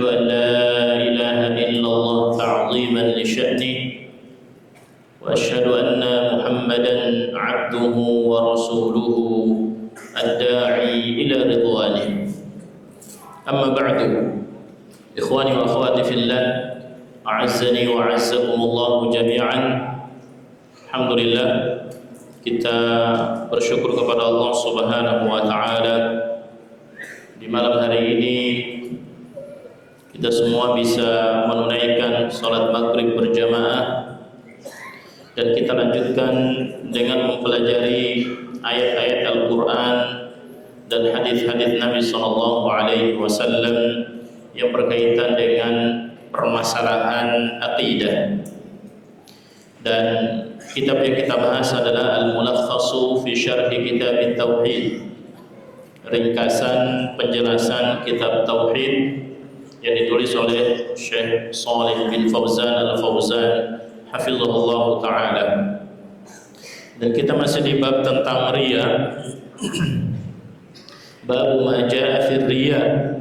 أن لا إله إلا الله تعظيما لشأنه وأشهد أن محمدا عبده ورسوله الداعي إلى رضوانه أما بعد إخواني وأخواتي في الله أعزني وأعزكم الله جميعا. Alhamdulillah, kita bersyukur kepada Allah Subhanahu wa taala di malam hari ini kita semua bisa menunaikan salat maghrib berjamaah dan kita lanjutkan dengan mempelajari ayat-ayat Al-Quran dan hadis-hadis Nabi sallallahu alaihi wasallam yang berkaitan dengan permasalahan akidah. Dan kitab yang kita bahas adalah Al-Mulakhasu fi Syarhi Kitab Tauhid, ringkasan penjelasan kitab Tauhid yang ditulis oleh Syekh Shalih bin Fauzan Al-Fauzan hafizahullah ta'ala. Dan kita masih di bab tentang riya. Bab ma jaa fi riya,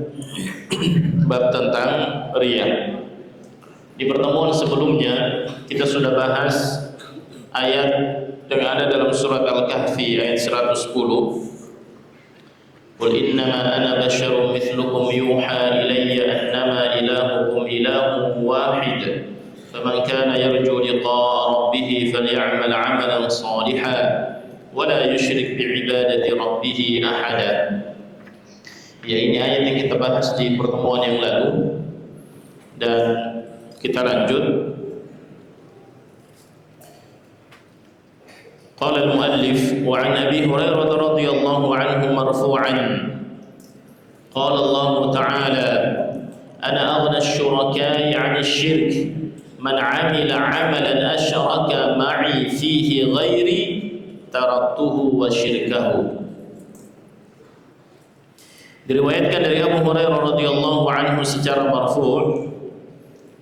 bab tentang riya. Di pertemuan sebelumnya kita sudah bahas ayat yang ada dalam surat Al-Kahfi ayat 110. Qul innama ana basyarum mithlukum yuha ilayya annama ilahukum ilahun wahid faman kana yarju liqa'a rabbih falyamal 'amalan shalihan wa la yusyrik bi'ibadati rabbih ahada. Ya, ini ayat yang kita bahas di pertemuan yang lalu dan kita lanjut. Qala al-muallif wa 'an Abi Hurairah radhiyallahu anhu marfu'an qala Allah ta'ala ana aghna asy-syuraka'i 'ani asy-syirk man 'amila 'amalan asyraka ma'i fihi ghairi taraktuhu wa syirkahu. Diriwayatkan dari Abu Hurairah radhiyallahu anhu secara marfu'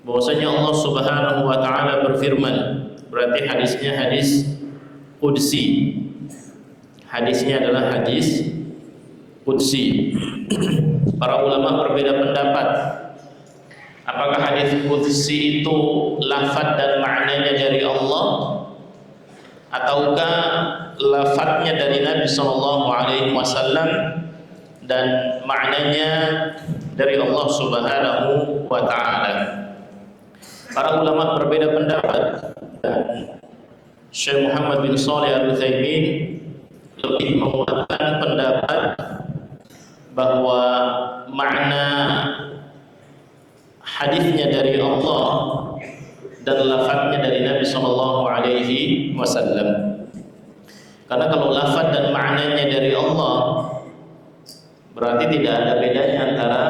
bahwasanya Allah Subhanahu wa taala berfirman, berarti hadisnya hadis qudsi. Hadisnya adalah hadis qudsi. Para ulama berbeda pendapat apakah hadis qudsi itu lafaz dan maknanya dari Allah ataukah lafaznya dari Nabi sallallahu alaihi wasallam dan maknanya dari Allah Subhanahu wa taala. Para ulama berbeda pendapat dan Syekh Muhammad bin Shalih Al-Utsaimin lebih menguatkan pendapat bahwa makna hadisnya dari Allah dan lafaznya dari Nabi sallallahu alaihi wasallam. Karena kalau lafaz dan maknanya dari Allah berarti tidak ada bedanya antara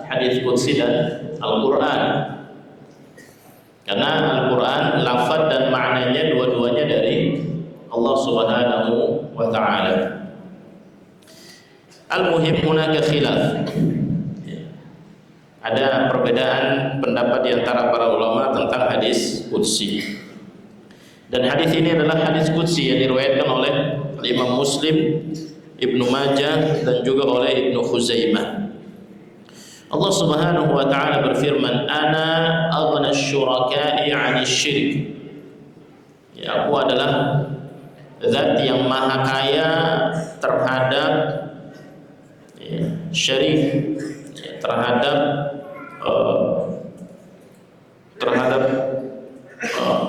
hadis qudsi dan Al-Qur'an. Karena Al-Quran lafaz dan maknanya dua-duanya dari Allah Subhanahu wa ta'ala. Al-muhim hunaka khilaf. Ada perbedaan pendapat di antara para ulama tentang hadis qudsi. Dan hadis ini adalah hadis qudsi yang diriwayatkan oleh Imam Muslim, Ibnu Majah dan juga oleh Ibnu Khuzaimah. Allah Subhanahu wa taala berfirman, "Ana aghna asy-syuraka'i 'ani asy-syirk." Ya, aku adalah zat yang maha kaya terhadap syirik, terhadap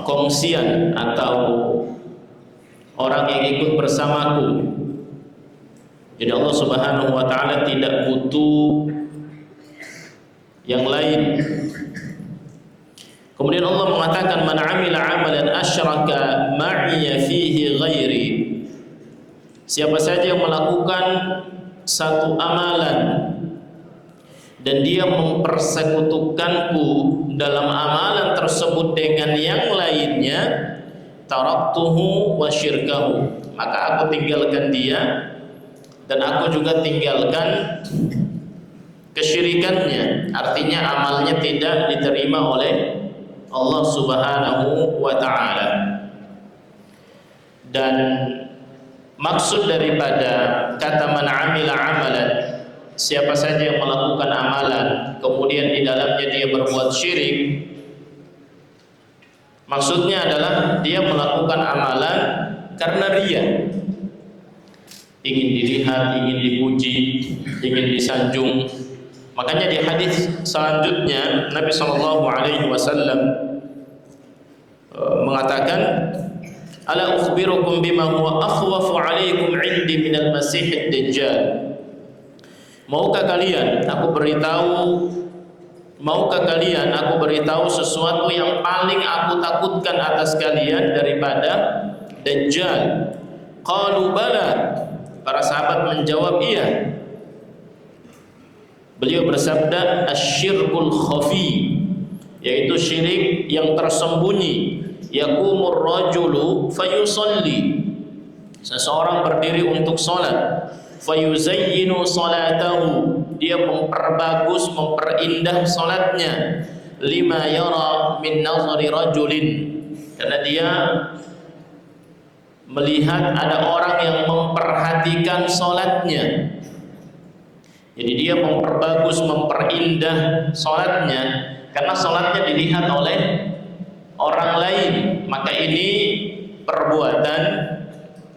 kongsian atau orang yang ikut bersamaku. Jadi Allah Subhanahu wa taala tidak butuh yang lain. Kemudian Allah mengatakan man 'amila 'amalan asyraka ma'iya fihi ghairi. Siapa saja yang melakukan satu amalan dan dia mempersekutukanku dalam amalan tersebut dengan yang lainnya, taraktuhu wa syirkahu, maka aku tinggalkan dia dan aku juga tinggalkan kesyirikannya. Artinya amalnya tidak diterima oleh Allah Subhanahu wa ta'ala. Dan maksud daripada kata man amila amalan siapa saja yang melakukan amalan kemudian di dalamnya dia berbuat syirik, maksudnya adalah dia melakukan amalan karena riya, ingin dilihat, ingin dipuji, ingin disanjung. Makanya di hadis selanjutnya Nabi SAW mengatakan, ala ukhbirukum bima huwa akhwafu alaikum indi minal masihid dajjal. Maukah kalian aku beritahu sesuatu yang paling aku takutkan atas kalian daripada Dajjal? Qalu bala. Para sahabat menjawab iya. Beliau bersabda, asyirkul khafi, yaitu syirik yang tersembunyi. Yaqumur rajulu fayusalli, seseorang berdiri untuk salat, fayuzayyinu salatahu, dia memperbagus, memperindah salatnya, lima yara min nazari rajulin, karena dia melihat ada orang yang memperhatikan salatnya. Jadi dia memperbagus, memperindah salatnya karena salatnya dilihat oleh orang lain. Maka ini perbuatan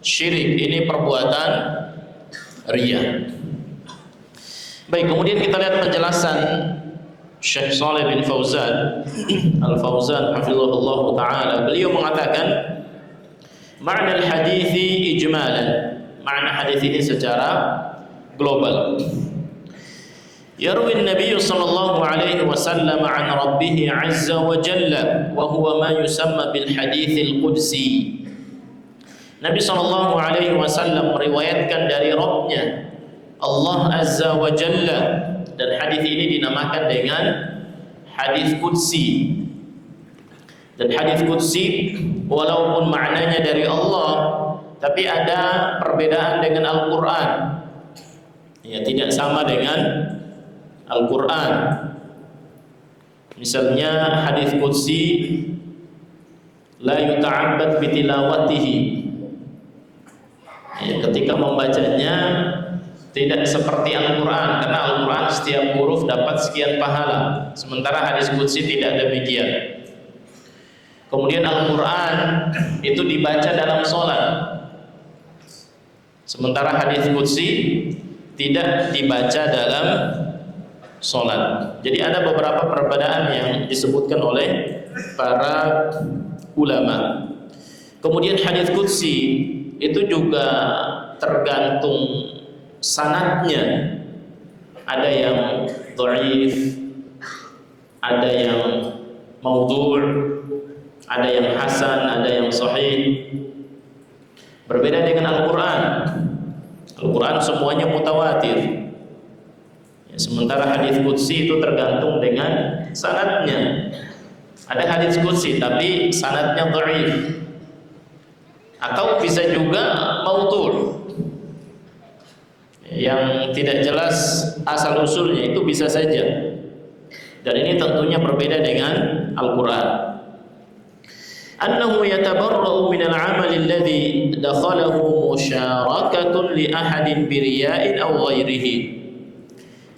syirik, ini perbuatan riya. Baik, kemudian kita lihat penjelasan Syekh Shalih bin Fauzan Al-Fauzan hafizahullah taala. Beliau mengatakan makna al-hadithi ijmalan, makna hadis ini secara global. Yarwi an-nabiy sallallahu alaihi wasallam an rabbih azza wa jalla wa huwa ma yusamma bil hadits al-qudsi. Nabi sallallahu alaihi wasallam meriwayatkan dari Rabbnya Allah azza wa jalla, dan hadis ini dinamakan dengan hadis qudsi. Dan hadis qudsi walaupun maknanya dari Allah, tapi ada perbedaan dengan Al-Qur'an. Ya, tidak sama dengan Al-Quran. Misalnya hadis qudsi la yuta'abbad bitilawatihi, ya, ketika membacanya tidak seperti Al-Quran, karena Al-Quran setiap huruf dapat sekian pahala, sementara hadis qudsi tidak demikian. Kemudian Al-Quran itu dibaca dalam sholat, sementara hadis qudsi tidak dibaca dalam sholat. Jadi ada beberapa perbedaan yang disebutkan oleh para ulama. Kemudian hadis qudsi itu juga tergantung sanadnya. Ada yang dhaif, ada yang maudhu', ada yang hasan, ada yang sahih. Berbeda dengan Al-Quran. Al-Quran semuanya mutawatir. Ya, sementara hadis qudsi itu tergantung dengan sanadnya. Ada hadis qudsi tapi sanadnya dhaif, atau bisa juga maudhu', yang tidak jelas asal usulnya, itu bisa saja. Dan ini tentunya berbeda dengan Al-Quran. Annahu yatabarra'u min al-'amal alladhi dakhalahu musyarakatun li ahadin biriya'in aw ghairihi.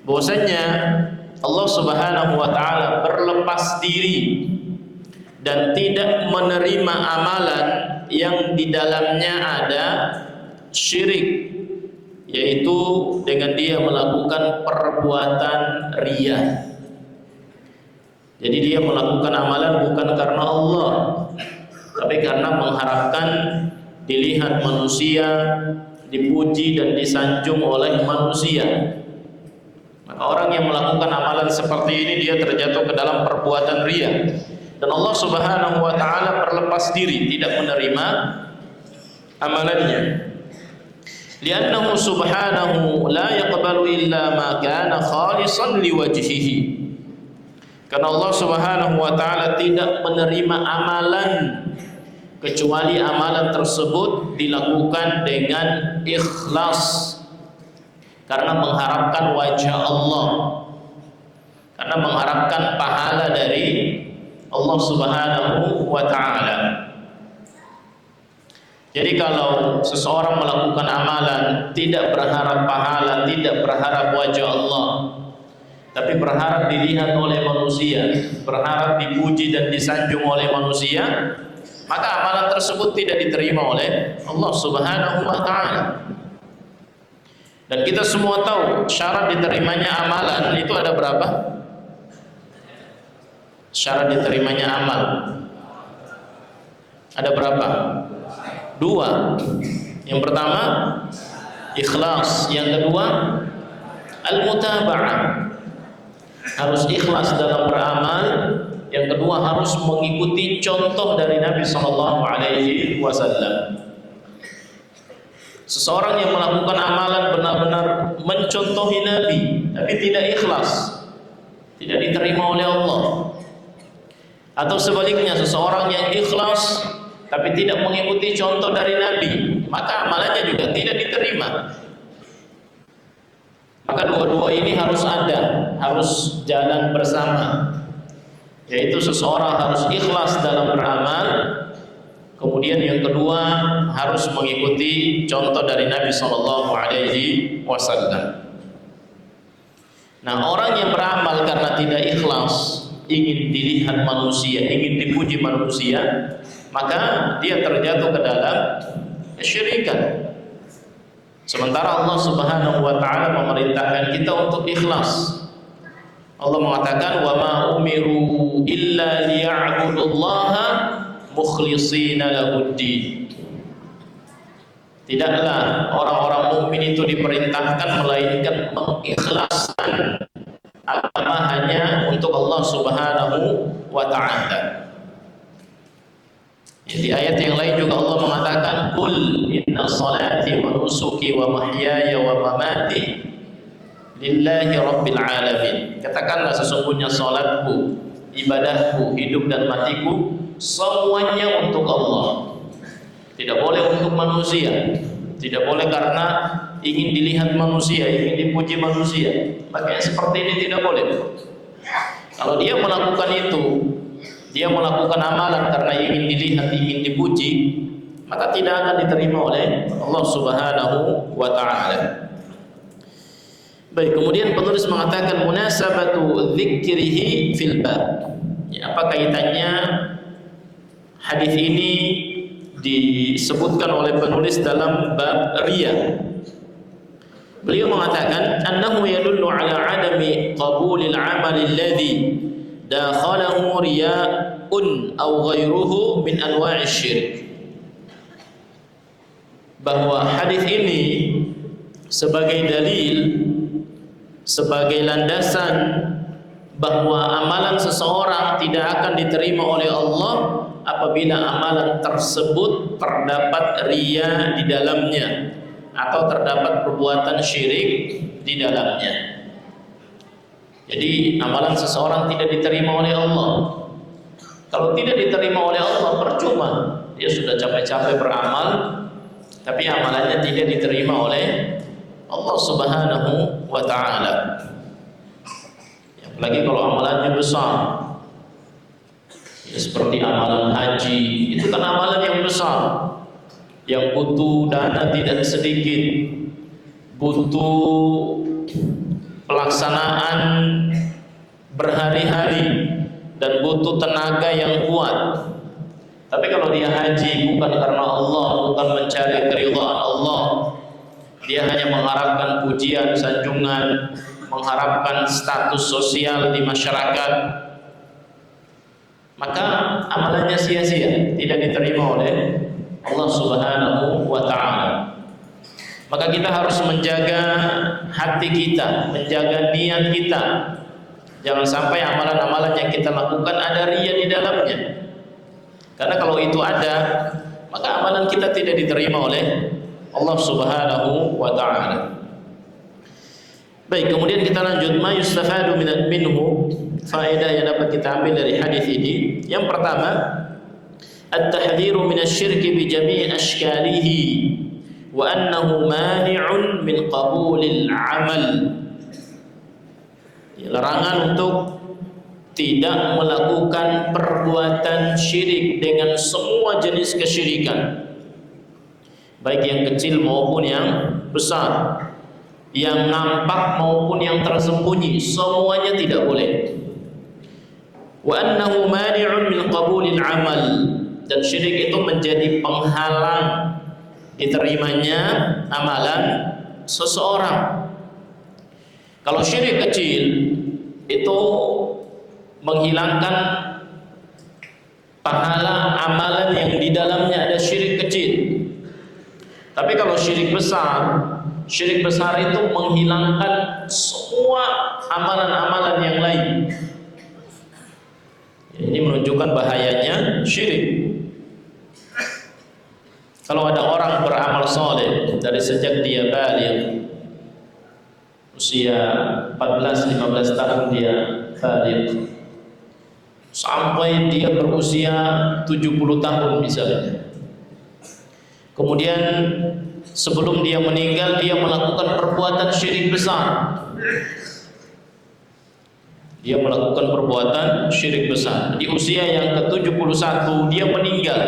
Bahwasanya Allah Subhanahu wa taala berlepas diri dan tidak menerima amalan yang di dalamnya ada syirik, yaitu dengan dia melakukan perbuatan riya. Jadi dia melakukan amalan bukan karena Allah, tapi karena mengharapkan dilihat manusia, dipuji dan disanjung oleh manusia. Maka orang yang melakukan amalan seperti ini dia terjatuh ke dalam perbuatan riya, dan Allah Subhanahu wa taala berlepas diri, tidak menerima amalannya. Li'annahu subhanahu la yaqbalu illa ma kana khalisan liwajhihi. Karena Allah Subhanahu wa taala tidak menerima amalan kecuali amalan tersebut dilakukan dengan ikhlas, karena mengharapkan wajah Allah, karena mengharapkan pahala dari Allah Subhanahu wa taala. Jadi kalau seseorang melakukan amalan tidak berharap pahala, tidak berharap wajah Allah, tapi berharap dilihat oleh manusia, berharap dipuji dan disanjung oleh manusia, maka amalan tersebut tidak diterima oleh Allah Subhanahu wa taala. Dan kita semua tahu syarat diterimanya amalan itu ada berapa? Syarat diterimanya amal ada berapa? 2. Yang pertama ikhlas, yang kedua al-mutaba'ah. Harus ikhlas dalam beramal, yang kedua harus mengikuti contoh dari Nabi sallallahu alaihi wasallam. Seseorang yang melakukan amalan benar-benar mencontohi Nabi tapi tidak ikhlas, tidak diterima oleh Allah. Atau sebaliknya, seseorang yang ikhlas tapi tidak mengikuti contoh dari Nabi, maka amalannya juga tidak diterima. Maka dua-dua ini harus ada, harus jalan bersama. Yaitu seseorang harus ikhlas dalam beramal, kemudian yang kedua harus mengikuti contoh dari Nabi sallallahu alaihi wasallam. Nah, orang yang beramal karena tidak ikhlas, ingin dilihat manusia, ingin dipuji manusia, maka dia terjatuh ke dalam kesyirikan. Sementara Allah Subhanahu wa taala memerintahkan kita untuk ikhlas. Allah mengatakan wa ma umiru illa liya'budullaha mukhlishina lahuddin. Tidaklah orang-orang mukmin itu diperintahkan melainkan mengikhlaskan agama hanya untuk Allah Subhanahu wa taala. Di ayat yang lain juga Allah mengatakan qul inna salati wa nusuki wa mahyaya wa mamati lillahi rabbil alamin. Katakanlah sesungguhnya salatku, ibadahku, hidup dan matiku semuanya untuk Allah. Tidak boleh untuk manusia. Tidak boleh karena ingin dilihat manusia, ingin dipuji manusia. Maka yang seperti ini tidak boleh. Kalau dia melakukan itu, dia melakukan amalan karena ingin dilihat, ingin dipuji, maka tidak akan diterima oleh Allah Subhanahu wa taala. Baik, kemudian penulis mengatakan munasabatu dzikrihi fil bab. Ya, apa kaitannya hadis ini disebutkan oleh penulis dalam bab riya? Beliau mengatakan annahu yadullu ala adami qabulil amal alladhi dakhalahu riya'un aw ghairuhu min anwa'i syirik. Bahwa hadis ini sebagai dalil, sebagai landasan bahwa amalan seseorang tidak akan diterima oleh Allah apabila amalan tersebut terdapat riya di dalamnya atau terdapat perbuatan syirik di dalamnya. Jadi amalan seseorang tidak diterima oleh Allah. Kalau tidak diterima oleh Allah, percuma dia sudah capek-capek beramal tapi amalannya tidak diterima oleh Allah Subhanahu wa taala. Apalagi kalau amalannya besar. Ya, seperti amalan haji, itu kan amalan yang besar, yang butuh dana tidak sedikit, butuh pelaksanaan berhari-hari dan butuh tenaga yang kuat. Tapi kalau dia haji bukan karena Allah, bukan mencari keridhaan Allah, dia hanya mengharapkan pujian, sanjungan, mengharapkan status sosial di masyarakat, maka amalannya sia-sia, tidak diterima oleh Allah Subhanahu wa taala. Maka kita harus menjaga hati kita, menjaga niat kita. Jangan sampai amalan-amalan yang kita lakukan ada riya di dalamnya. Karena kalau itu ada, maka amalan kita tidak diterima oleh Allah Subhanahu wa taala. Baik, kemudian kita lanjut ma yustafadu minhu, faedah yang dapat kita ambil dari hadis ini. Yang pertama, at-tahdhiru minasyirki bi jami' ashkalihi wa annahu mani'un min qabulil amal. Larangan untuk tidak melakukan perbuatan syirik dengan semua jenis kesyirikan. baik yang kecil maupun yang besar, yang nampak maupun yang tersembunyi, semuanya tidak boleh. Wa annahu mani'un min qabulil amal, dan syirik itu menjadi penghalang diterimanya amalan seseorang. Kalau syirik kecil itu menghilangkan pahala amalan yang di dalamnya ada syirik kecil. Tapi kalau syirik besar itu menghilangkan semua amalan-amalan yang lain. Ini menunjukkan bahayanya syirik. Kalau ada orang beramal soleh dari sejak dia balik, usia 14-15 tahun dia balik, sampai dia berusia 70 tahun misalnya. Kemudian sebelum dia meninggal dia melakukan perbuatan syirik besar. Dia melakukan perbuatan syirik besar. Di usia yang ke-71 dia meninggal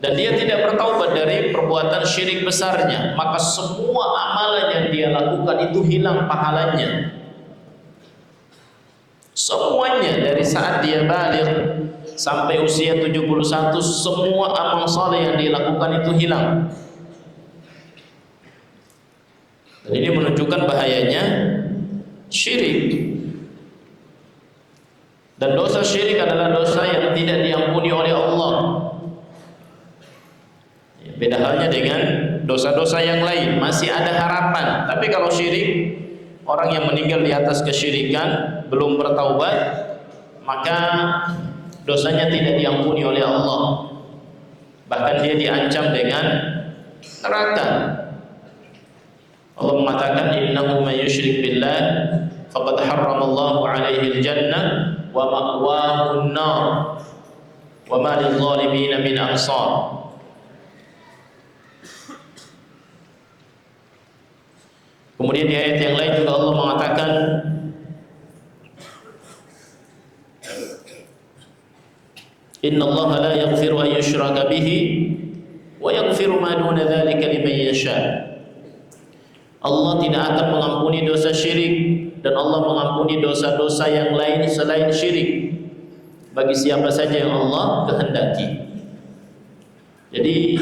dan dia tidak bertaubat dari perbuatan syirik besarnya, maka semua amalan yang dia lakukan itu hilang pahalanya. Semuanya dari saat dia balik sampai usia 71, semua amal saleh yang dilakukan itu hilang. Dan ini menunjukkan bahayanya syirik. Dan dosa syirik adalah dosa yang tidak diampuni oleh Allah. Beda halnya dengan dosa-dosa yang lain, masih ada harapan. Tapi kalau syirik, orang yang meninggal di atas kesyirikan belum bertaubat, maka dosanya tidak diampuni oleh Allah. Bahkan dia diancam dengan neraka. Allah mengatakan, innahu may yusyrik billah faqad harramallahu alaihi al-jannah wa ma'wahu an-nar wa ma lil-zalimin min ansar. Kemudian di ayat yang lain juga Allah mengatakan, inna Allah la yaghfiru an yushraka bihi wa yaghfiru ma duna dzalika liman yasha. Allah tidak akan mengampuni dosa syirik dan Allah mengampuni dosa-dosa yang lain selain syirik bagi siapa saja yang Allah kehendaki. Jadi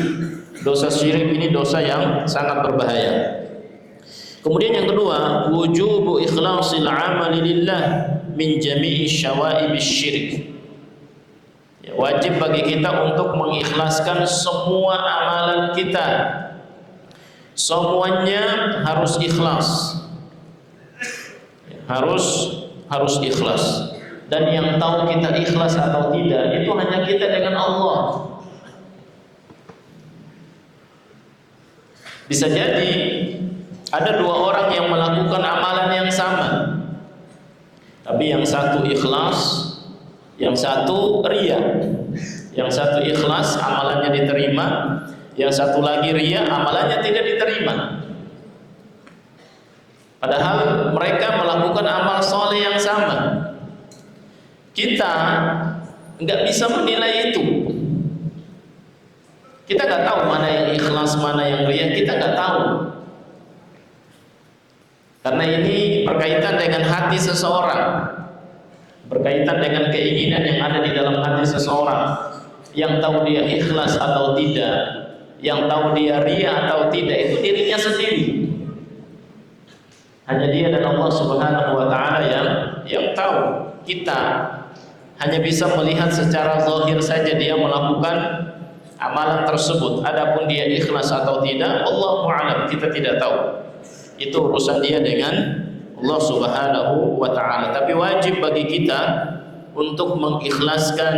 dosa syirik ini dosa yang sangat berbahaya. Kemudian yang kedua, wujubu ikhlasil amali lillah min jami'i syawaibis syirik. Ya, wajib bagi kita untuk mengikhlaskan semua amalan kita. Semuanya harus ikhlas. Harus ikhlas. Dan yang tahu kita ikhlas atau tidak itu hanya kita dengan Allah. Bisa jadi ada dua orang yang melakukan amalan yang sama, tapi yang satu ikhlas, yang satu riya. Yang satu ikhlas, amalannya diterima. Yang satu lagi riya, amalannya tidak diterima. Padahal mereka melakukan amal soleh yang sama. Kita nggak bisa menilai itu. Kita nggak tahu mana yang ikhlas, mana yang riya. Kita nggak tahu. Karena ini berkaitan dengan hati seseorang, berkaitan dengan keinginan yang ada di dalam hati seseorang. Yang tahu dia ikhlas atau tidak, yang tahu dia riya atau tidak, itu dirinya sendiri. Hanya dia dan Allah Subhanahu wa ta'ala yang tahu. Kita hanya bisa melihat secara zahir saja dia melakukan amalan tersebut. Adapun dia ikhlas atau tidak, Allahu a'lam, kita tidak tahu. Itu urusan dia dengan Allah Subhanahu wa ta'ala. Tapi wajib bagi kita untuk mengikhlaskan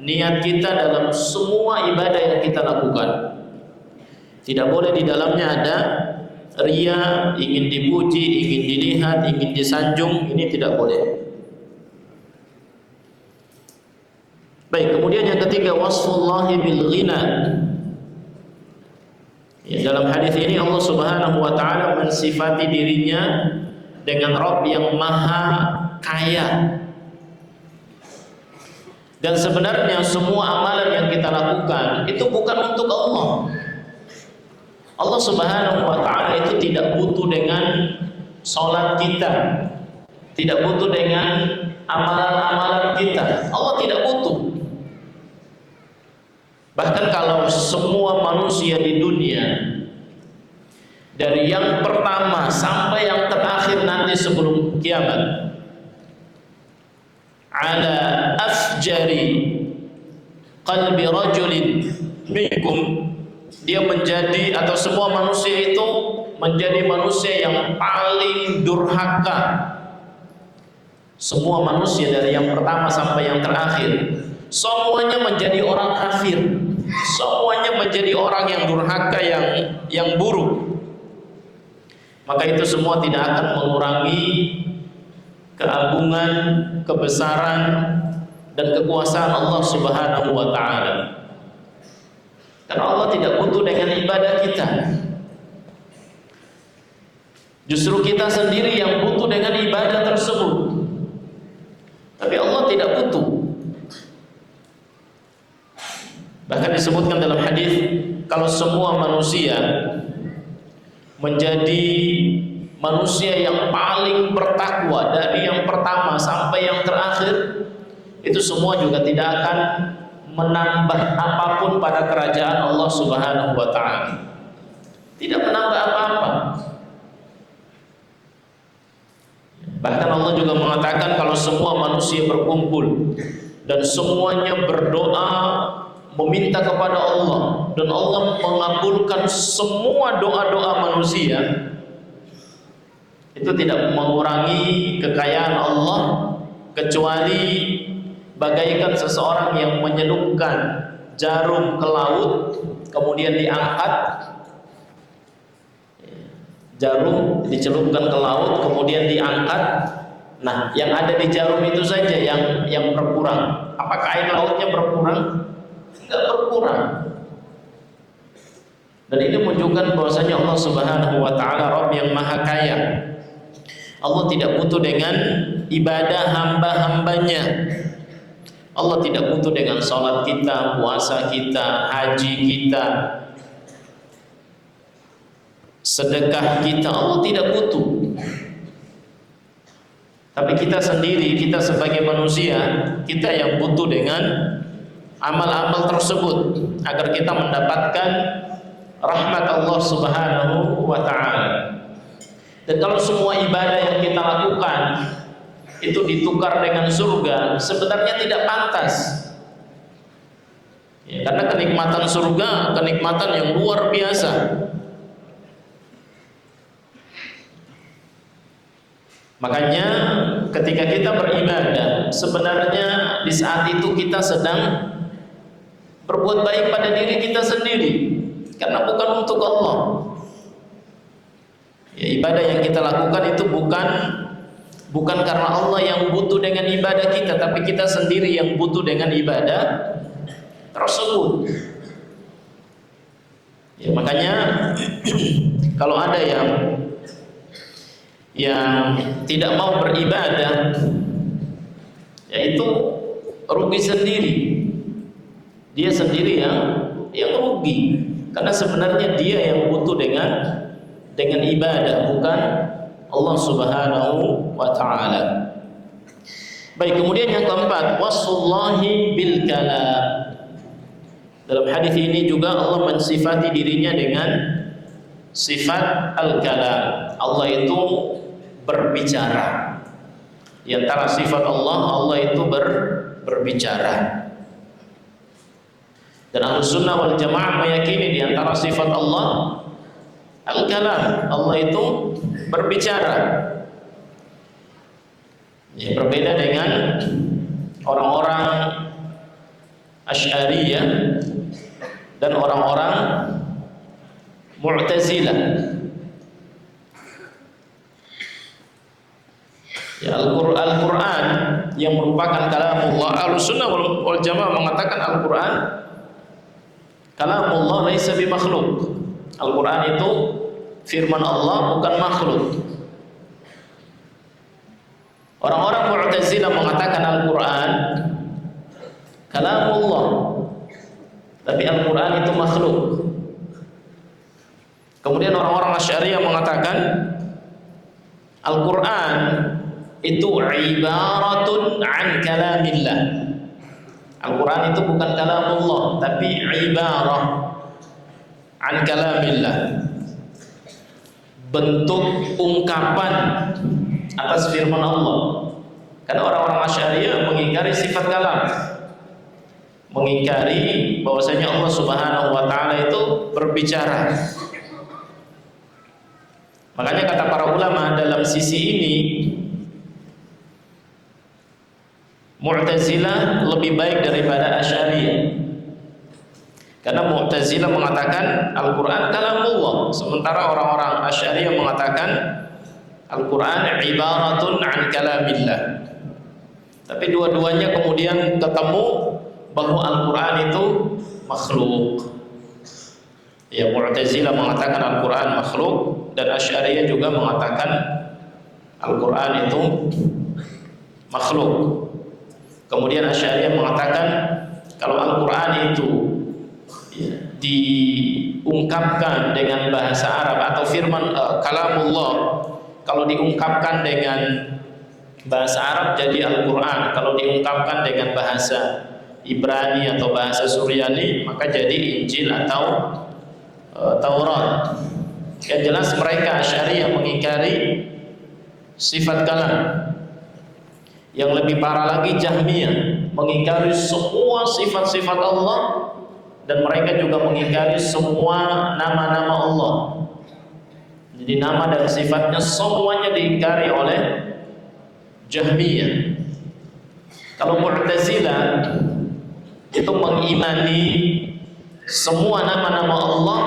niat kita dalam semua ibadah yang kita lakukan. Tidak boleh di dalamnya ada riya, ingin dipuji, ingin dilihat, ingin disanjung. Ini tidak boleh. Baik, kemudian yang ketiga, wasfullahi bil ghina. Ya, dalam hadis ini Allah Subhanahu wa ta'ala mensifati dirinya dengan Rabb yang maha kaya. Dan sebenarnya semua amalan yang kita lakukan itu bukan untuk Allah. Allah Subhanahu wa taala itu tidak butuh dengan salat kita, tidak butuh dengan amalan-amalan kita. Allah tidak butuh. Bahkan kalau semua manusia di dunia, dari yang pertama sampai yang terakhir nanti sebelum kiamat, ala afjari qalbi rajulin minkum, dia menjadi, atau semua manusia itu menjadi manusia yang paling durhaka. Semua manusia dari yang pertama sampai yang terakhir, semuanya menjadi orang kafir, semuanya menjadi orang yang durhaka, yang buruk. Maka itu semua tidak akan mengurangi keagungan, kebesaran dan kekuasaan Allah Subhanahu wa taala. Karena Allah tidak butuh dengan ibadah kita. Justru kita sendiri yang butuh dengan ibadah tersebut. Tapi Allah tidak butuh. Bahkan disebutkan dalam hadis, kalau semua manusia menjadi manusia yang paling bertakwa dari yang pertama sampai yang terakhir, itu semua juga tidak akan menambah apapun pada kerajaan Allah Subhanahu wa taala. Tidak menambah apa-apa. Bahkan Allah juga mengatakan kalau semua manusia berkumpul dan semuanya berdoa meminta kepada Allah, dan Allah mengabulkan semua doa-doa manusia, itu tidak mengurangi kekayaan Allah, kecuali bagaikan seseorang yang menyelupkan jarum ke laut kemudian diangkat. Jarum dicelupkan ke laut kemudian diangkat. Nah, yang ada di jarum itu saja yang berkurang. Apakah air lautnya berkurang? Tidak berkurang. Dan ini menunjukkan bahwasanya Allah Subhanahu wa taala Rabb yang Maha Kaya. Allah tidak butuh dengan ibadah hamba-hambanya. Allah tidak butuh dengan salat kita, puasa kita, haji kita, sedekah kita. Allah tidak butuh. Tapi kita sendiri, kita sebagai manusia, kita yang butuh dengan amal-amal tersebut agar kita mendapatkan rahmat Allah Subhanahu wa taala. Dan kalau semua ibadah yang kita lakukan itu ditukar dengan surga, sebenarnya tidak pantas. Ya, karena kenikmatan surga, kenikmatan yang luar biasa. Makanya ketika kita beribadah, sebenarnya di saat itu kita sedang berbuat baik pada diri kita sendiri, karena bukan untuk Allah. Ya, ibadah yang kita lakukan itu bukan karena Allah yang butuh dengan ibadah kita, tapi kita sendiri yang butuh dengan ibadah tersebut. Ya, makanya kalau ada yang tidak mau beribadah, yaitu rugi sendiri. Dia sendiri yang rugi, karena sebenarnya dia yang butuh dengan ibadah, bukan Allah Subhanahu wa taala. Baik, kemudian yang keempat, wasfullahi bil kalam. Dalam hadis ini juga Allah mensifati dirinya dengan sifat al-kalam. Allah itu berbicara. Di antara sifat Allah itu berbicara. Dan Ahlussunnah wal Jamaah meyakini di antara sifat Allah al-kalam. Allah itu berbicara. Ya, berbeda dengan orang-orang Asy'ariyah dan orang-orang Mu'tazilah. Ya, Al-Quran yang merupakan kalamullah, Ahlussunnah wal Jamaah mengatakan Al-Quran kalamullah laisa bimakhluk. Al-Quran itu firman Allah, bukan makhluk. Orang-orang Mu'tazilah mengatakan Al-Quran kalamullah, tapi Al-Quran itu makhluk. Kemudian orang-orang Asy'ariyah mengatakan Al-Quran itu ibaratun an kalamillah. Al-Quran itu bukan kalamullah, tapi ibarah an kalamillah, bentuk ungkapan atas firman Allah. Karena orang-orang Asy'ariyah mengingkari sifat kalam, mengingkari bahwasanya Allah Subhanahu wa taala itu berbicara. Makanya kata para ulama dalam sisi ini Mu'tazilah lebih baik daripada Asy'ariyah. Karena Mu'tazilah mengatakan Al-Quran kalamullah, sementara orang-orang Asy'ariyah mengatakan Al-Quran ibaratun an kalamillah. Tapi dua-duanya kemudian ketemu bahwa Al-Quran itu makhluk. Ya, Mu'tazilah mengatakan Al-Quran makhluk, dan Asy'ariyah juga mengatakan Al-Quran itu makhluk. Kemudian Asy'ariyah mengatakan kalau Al-Quran itu diungkapkan dengan bahasa Arab atau firman kalamullah, kalau diungkapkan dengan bahasa Arab jadi Al-Quran, kalau diungkapkan dengan bahasa Ibrani atau bahasa Suryani maka jadi Injil atau Taurat. Yang jelas mereka Asy'ariyah mengingkari sifat kalam. Yang lebih parah lagi Jahmiyah mengingkari semua sifat-sifat Allah, dan mereka juga mengingkari semua nama-nama Allah. Jadi nama dan sifatnya semuanya diingkari oleh Jahmiyah. Kalau Mu'tazilah itu mengimani semua nama-nama Allah,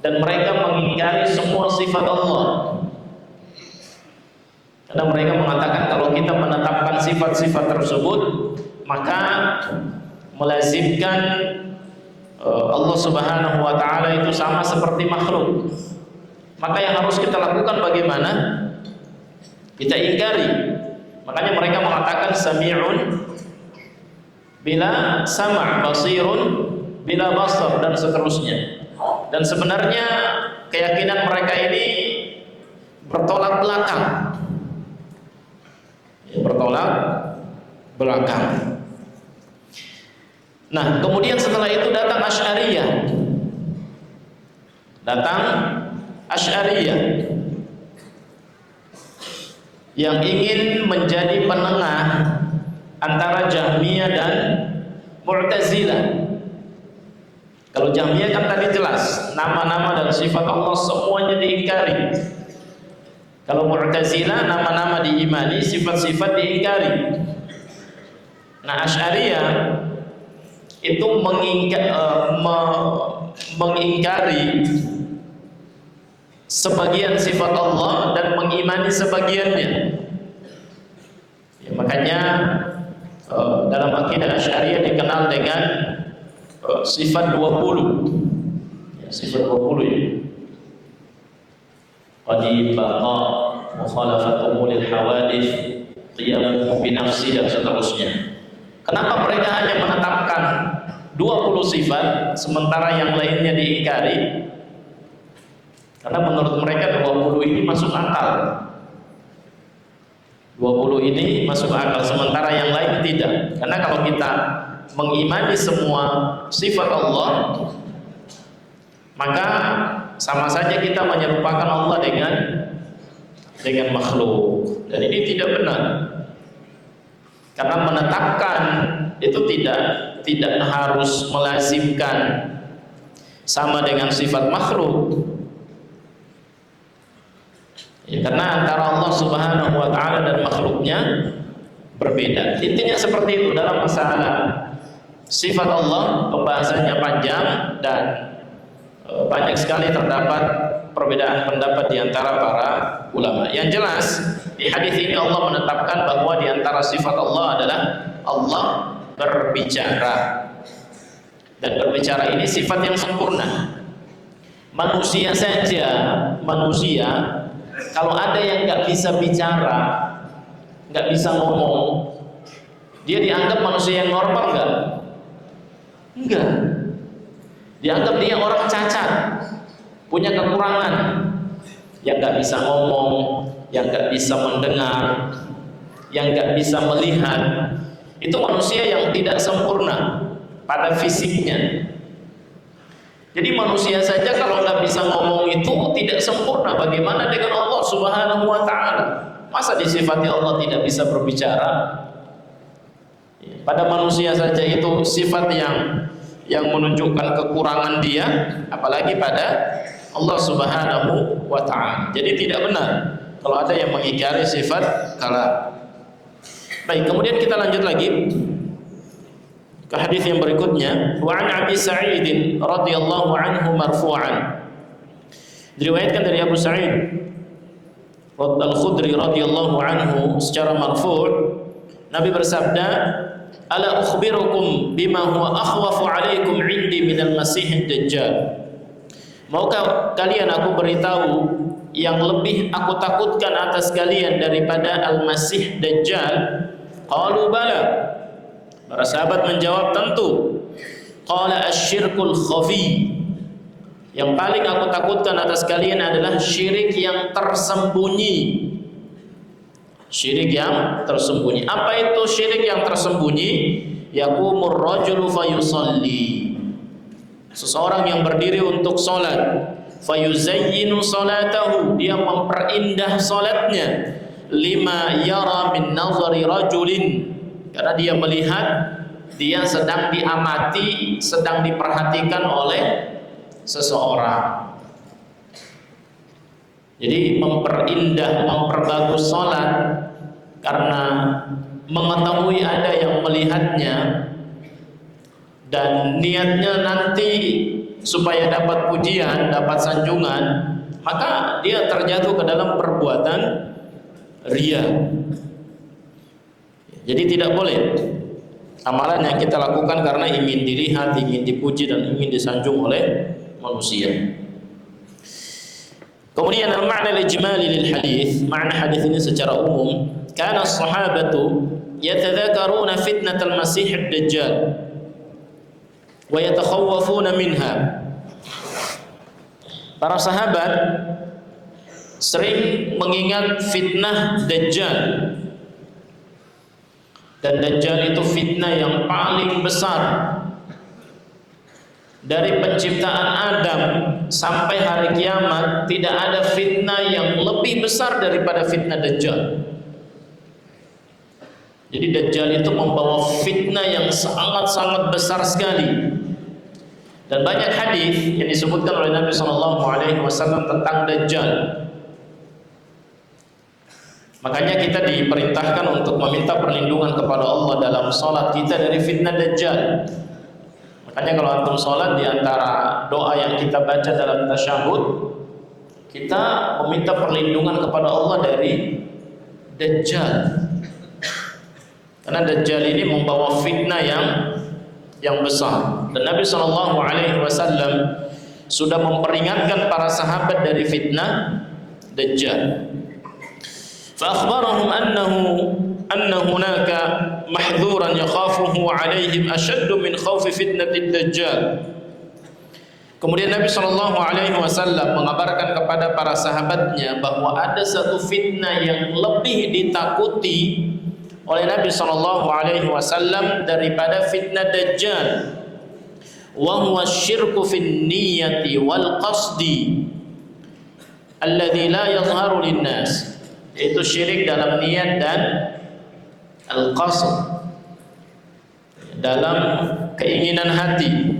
dan mereka mengingkari semua sifat Allah. Karena mereka mengatakan kalau kita menetapkan sifat-sifat tersebut maka melazimkan Allah Subhanahu wa taala itu sama seperti makhluk. Maka yang harus kita lakukan bagaimana? Kita ingkari. Makanya mereka mengatakan sami'un bila sama', basirun bila basar, dan seterusnya. Dan sebenarnya keyakinan mereka ini bertolak belakang. Bertolak belakang. Nah, kemudian setelah itu datang Asy'ariyah. Datang Asy'ariyah yang ingin menjadi penengah antara Jahmiyah dan Mu'tazilah. Kalau Jahmiyah kan tadi jelas nama-nama dan sifat Allah semuanya diingkari. Kalau Mu'tazilah nama-nama diimani, sifat-sifat diingkari. Nah, Asy'ariyah itu mengingkari sebagian sifat Allah dan mengimani sebagiannya. Ya, makanya dalam akidah Asy'ariyah dikenal dengan sifat 20. Ya, sifat 20 ya. Qadi baqa mukhalafatu lil hawadits qiyamu bi nafsi, dan seterusnya. Kenapa mereka hanya menetapkan 20 sifat sementara yang lainnya diingkari? Karena menurut mereka 20 ini masuk akal. 20 ini masuk akal sementara yang lain tidak. Karena kalau kita mengimani semua sifat Allah, maka sama saja kita menyerupakan Allah dengan makhluk, dan ini tidak benar. Karena menetapkan itu tidak harus melazimkan sama dengan sifat makhluk. Ya, karena antara Allah Subhanahu wa taala dan makhluknya berbeda. Intinya seperti itu dalam masalah sifat Allah, pembahasannya panjang dan banyak sekali terdapat perbedaan pendapat di antara para ulama. Yang jelas di hadis ini Allah menetapkan bahwa di antara sifat Allah adalah Allah berbicara, dan berbicara ini sifat yang sempurna. Manusia saja, kalau ada yang nggak bisa bicara, nggak bisa ngomong, dia dianggap manusia yang normal nggak? Enggak. Dianggap dia orang cacat, punya kekurangan, yang nggak bisa ngomong, yang nggak bisa mendengar, yang nggak bisa melihat. Itu manusia yang tidak sempurna pada fisiknya. Jadi manusia saja kalau nggak bisa ngomong itu tidak sempurna. Bagaimana dengan Allah Subhanahu wa Ta'ala? Masa disifati Allah tidak bisa berbicara? Pada manusia saja itu sifat yang menunjukkan kekurangan dia, apalagi pada Allah Subhanahu wa Ta'ala. Jadi tidak benar kalau ada yang mengingkari sifat kalam. Baik, kemudian kita lanjut lagi ke hadis yang berikutnya. Wa an Abi Sa'id radhiyallahu anhu marfu'an. Diriwayatkan dari Abu Sa'id Al-Khudri radhiyallahu anhu secara marfu', Nabi bersabda, "Ala ukhbirukum bima huwa akhwafu 'alaikum 'indi minal Masih Dajjal." Maukah kalian aku beritahu yang lebih aku takutkan atas kalian daripada Al-Masih Dajjal? Qalu bala. Para sahabat menjawab, tentu. Qala asyirkul khafi. Yang paling aku takutkan atas kalian adalah syirik yang tersembunyi. Syirik yang tersembunyi. Apa itu syirik yang tersembunyi? Yaqumur rajulu fayusalli. Seseorang yang berdiri untuk salat, fayuzayyinu salatahu, dia memperindah salatnya, lima yara min nazari rajulin, karena dia melihat dia sedang diamati, sedang diperhatikan oleh seseorang. Jadi memperindah, memperbagus salat karena mengetahui ada yang melihatnya dan niatnya nanti supaya dapat pujian, dapat sanjungan, maka dia terjatuh ke dalam perbuatan riya. Jadi tidak boleh amalan yang kita lakukan karena ingin dilihat, ingin dipuji dan ingin disanjung oleh manusia. Kemudian al-ma'na al-ijmali lil hadis, makna hadis ini secara umum, kana as-sahabatu yatadzakaruna fitnat al-masih ad-dajjal wa yatakhawwafuna minha. Para sahabat sering mengingat fitnah Dajjal. Dan Dajjal itu fitnah yang paling besar. Dari penciptaan Adam sampai hari kiamat tidak ada fitnah yang lebih besar daripada fitnah Dajjal. Jadi Dajjal itu membawa fitnah yang sangat-sangat besar sekali. Dan banyak hadis yang disebutkan oleh Nabi SAW tentang Dajjal. Makanya kita diperintahkan untuk meminta perlindungan kepada Allah dalam salat kita dari fitnah Dajjal. Makanya kalau antum salat, di antara doa yang kita baca dalam tasyahud, kita meminta perlindungan kepada Allah dari Dajjal. Karena Dajjal ini membawa fitnah yang besar. Dan Nabi SAW sudah memperingatkan para sahabat dari fitnah Dajjal. فأخبرهم أن هناك محذورا يخافه عليهم أشد من خوف فتنة الدجال. Kemudian Nabi SAW mengabarkan kepada para sahabatnya bahwa ada satu fitnah yang lebih ditakuti oleh Nabi SAW daripada fitnah Dajjal. Wa huwa syirku fin niyyati wal qasdi alladzi la yadhharu lin-nas. Itu syirik dalam niat dan al-qasd, dalam keinginan hati.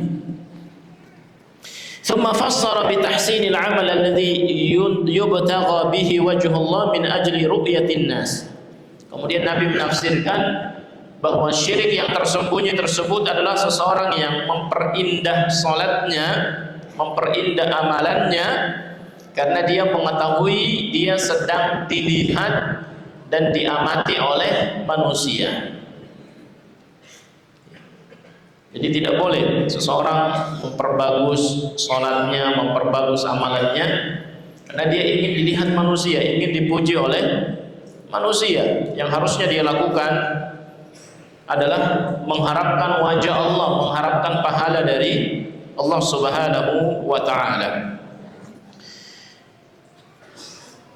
Thumma fassara bi tahsinil amal alladhi yubtagha bihi wajhullah min ajli ru'yatin nas. Kemudian Nabi menafsirkan bahwa syirik yang tersembunyi tersebut adalah seseorang yang memperindah salatnya, memperindah amalannya, karena dia mengetahui dia sedang dilihat dan diamati oleh manusia. Jadi tidak boleh seseorang memperbagus salatnya, memperbagus amalannya karena dia ingin dilihat manusia, ingin dipuji oleh manusia. Yang harusnya dia lakukan adalah mengharapkan wajah Allah, mengharapkan pahala dari Allah Subhanahu wa Ta'ala.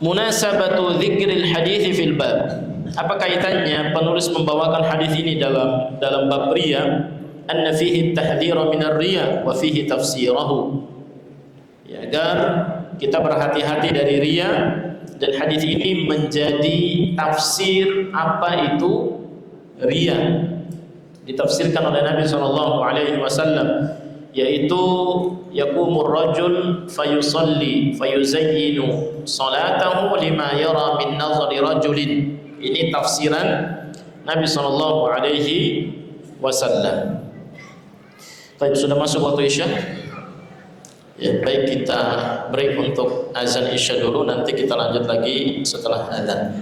munasabatu dzikril hadits fil bab. Apa kaitannya penulis membawakan hadis ini dalam bab riya? Anna fihi tahdhira minar riya wa fihi tafsirahu. Ya, agar kita berhati-hati dari riya, dan hadis ini menjadi tafsir apa itu riya. Ditafsirkan oleh Nabi sallallahu alaihi wasallam, yaitu yaqumur rajul fayusalli fayuzayyinu salatahu lima yara min nazari rajulin. Ini tafsiran Nabi sallallahu alaihi wasallam. Baik, sudah masuk waktu Isya. Ya, baik, kita break untuk azan Isya dulu, nanti kita lanjut lagi setelah azan.